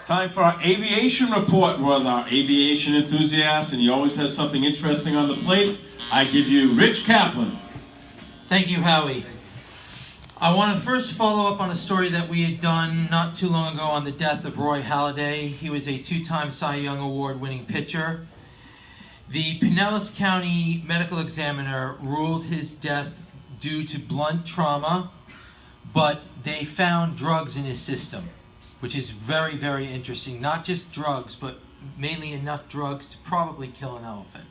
Time for our aviation report with our aviation enthusiast, and he always has something interesting on the plate. I give you Rich Kaplan. Thank you, Howie. I want to first follow up on a story that we had done not too long ago on the death of Roy Halladay. He was a two-time Cy Young Award-winning pitcher. The Pinellas County medical examiner ruled his death due to blunt trauma, but they found drugs in his system, which is very, very interesting. Not just drugs, but mainly enough drugs to probably kill an elephant.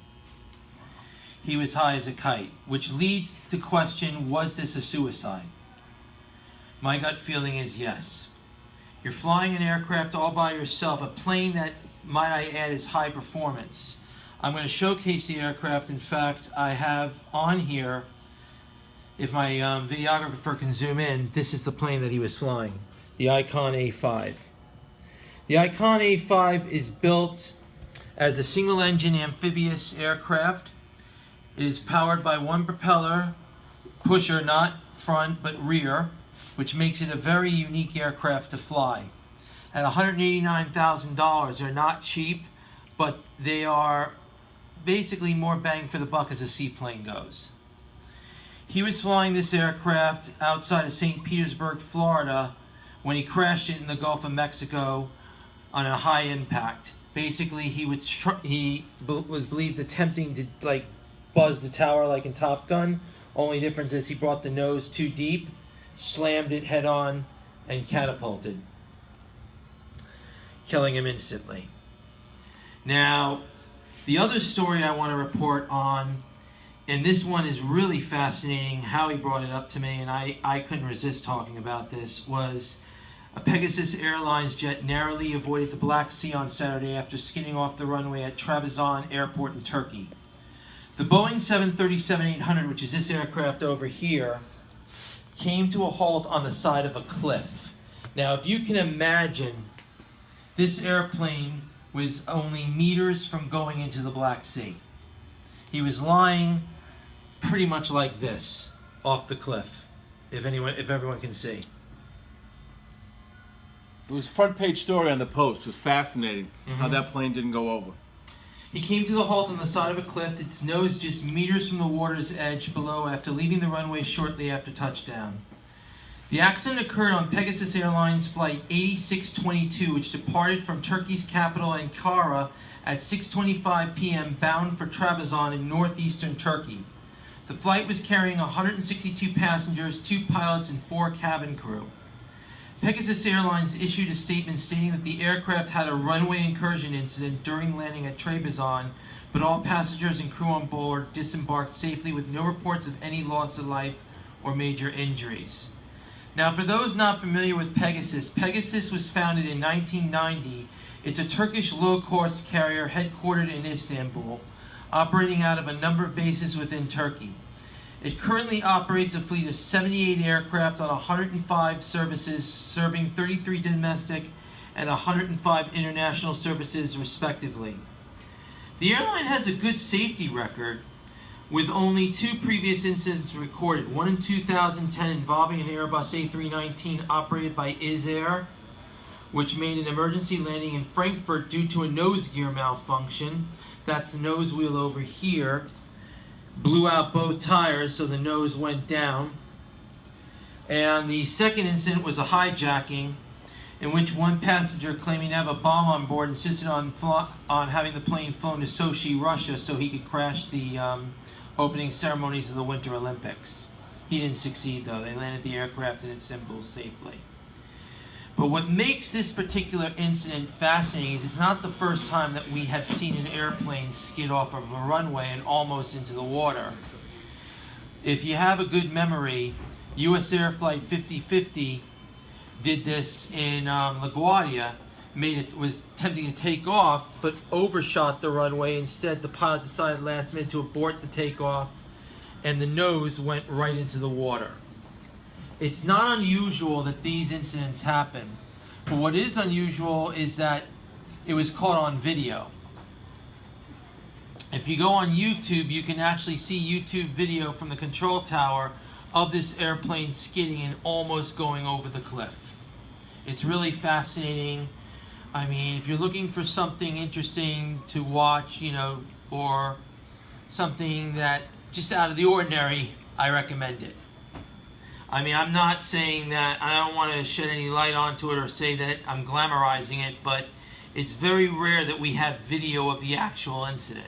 He was high as a kite, which leads to question, was this a suicide? My gut feeling is yes. You're flying an aircraft all by yourself, a plane that, might I add, is high performance. I'm going to showcase the aircraft. In fact, I have on here, if my videographer can zoom in, this is the plane that he was flying. The Icon A5. The Icon A5 is built as a single-engine amphibious aircraft. It is powered by one propeller, pusher, not front but rear, which makes it a very unique aircraft to fly. At $189,000, they're not cheap, but they are basically more bang for the buck as a seaplane goes. He was flying this aircraft outside of St. Petersburg, Florida, when he crashed it in the Gulf of Mexico on a high impact. Basically, he was believed attempting to buzz the tower like in Top Gun. Only difference is he brought the nose too deep, slammed it head on, and catapulted, killing him instantly. Now, the other story I want to report on, and this one is really fascinating. Howie brought it up to me, and I couldn't resist talking about this, was a Pegasus Airlines jet narrowly avoided the Black Sea on Saturday after skidding off the runway at Trabzon Airport in Turkey. The Boeing 737-800, which is this aircraft over here, came to a halt on the side of a cliff. Now, if you can imagine, this airplane was only meters from going into the Black Sea. He was lying pretty much like this off the cliff, if everyone can see. It was a front page story on the Post. It was fascinating how that plane didn't go over. He came to the halt on the side of a cliff, its nose just meters from the water's edge below after leaving the runway shortly after touchdown. The accident occurred on Pegasus Airlines Flight 8622, which departed from Turkey's capital Ankara at 6:25 p.m. bound for Trabzon in northeastern Turkey. The flight was carrying 162 passengers, 2 pilots, and 4 cabin crew. Pegasus Airlines issued a statement stating that the aircraft had a runway incursion incident during landing at Trabzon, but all passengers and crew on board disembarked safely with no reports of any loss of life or major injuries. Now, for those not familiar with Pegasus, Pegasus was founded in 1990. It's a Turkish low-cost carrier headquartered in Istanbul, operating out of a number of bases within Turkey. It currently operates a fleet of 78 aircraft on 105 services, serving 33 domestic and 105 international services, respectively. The airline has a good safety record, with only 2 previous incidents recorded, one in 2010 involving an Airbus A319 operated by Izair, which made an emergency landing in Frankfurt due to a nose gear malfunction. That's the nose wheel over here. Blew out both tires, so the nose went down. And the second incident was a hijacking, in which one passenger claiming to have a bomb on board insisted on having the plane flown to Sochi, Russia, so he could crash the opening ceremonies of the Winter Olympics. He didn't succeed, though. They landed the aircraft in Istanbul safely. But what makes this particular incident fascinating is it's not the first time that we have seen an airplane skid off of a runway and almost into the water. If you have a good memory, US Air Flight 5050 did this in LaGuardia, was attempting to take off, but overshot the runway. Instead, the pilot decided last minute to abort the takeoff, and the nose went right into the water. It's not unusual that these incidents happen, but what is unusual is that it was caught on video. If you go on YouTube, you can actually see YouTube video from the control tower of this airplane skidding and almost going over the cliff. It's really fascinating. I mean, if you're looking for something interesting to watch, you know, or something that just out of the ordinary, I recommend it. I mean, I'm not saying that, I don't want to shed any light onto it or say that I'm glamorizing it, but it's very rare that we have video of the actual incident.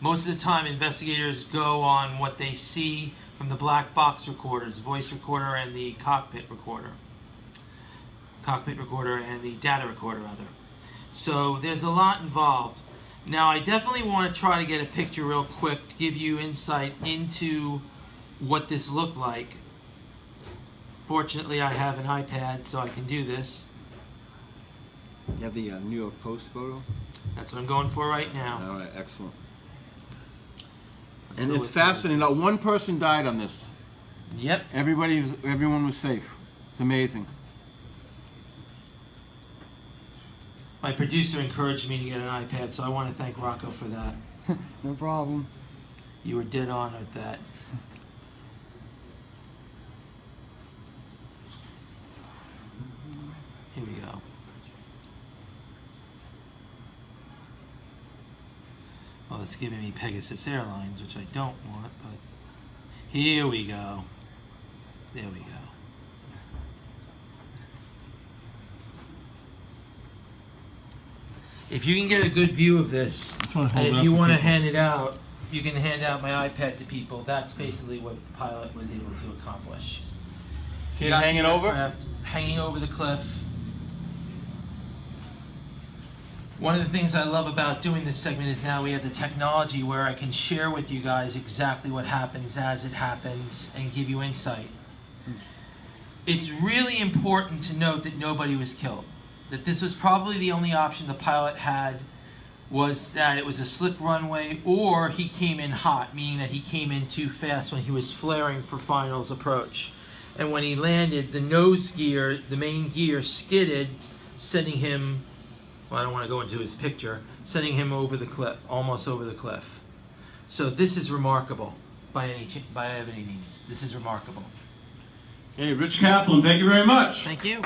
Most of the time, investigators go on what they see from the black box recorders, voice recorder and the cockpit recorder. Cockpit recorder and the data recorder, rather. So there's a lot involved. Now, I definitely want to try to get a picture real quick to give you insight into what this looked like. Fortunately, I have an iPad, so I can do this. You have the New York Post photo? That's what I'm going for right now. All right, excellent. Let's And go it's with fascinating. Pegasus. Not one person died on this. Yep. Everyone was safe. It's amazing. My producer encouraged me to get an iPad, so I want to thank Rocco for that. No problem. You were dead on with that. Here we go. Well, it's giving me Pegasus Airlines, which I don't want, but here we go. There we go. If you can get a good view of this, wanna hold and it if up you for want to people. hand it out, you can hand out my iPad to people. That's basically what the pilot was able to accomplish. See You it got hanging the over? aircraft hanging over the cliff. One of the things I love about doing this segment is now we have the technology where I can share with you guys exactly what happens as it happens and give you insight. It's really important to note that nobody was killed. That this was probably the only option the pilot had, was that it was a slick runway or he came in hot, meaning that he came in too fast when he was flaring for finals approach. And when he landed, the nose gear, the main gear, skidded, sending him, well, I don't want to go into his picture, sending him over the cliff, almost over the cliff. So this is remarkable by any means. This is remarkable. Hey, Rich Kaplan, thank you very much. Thank you.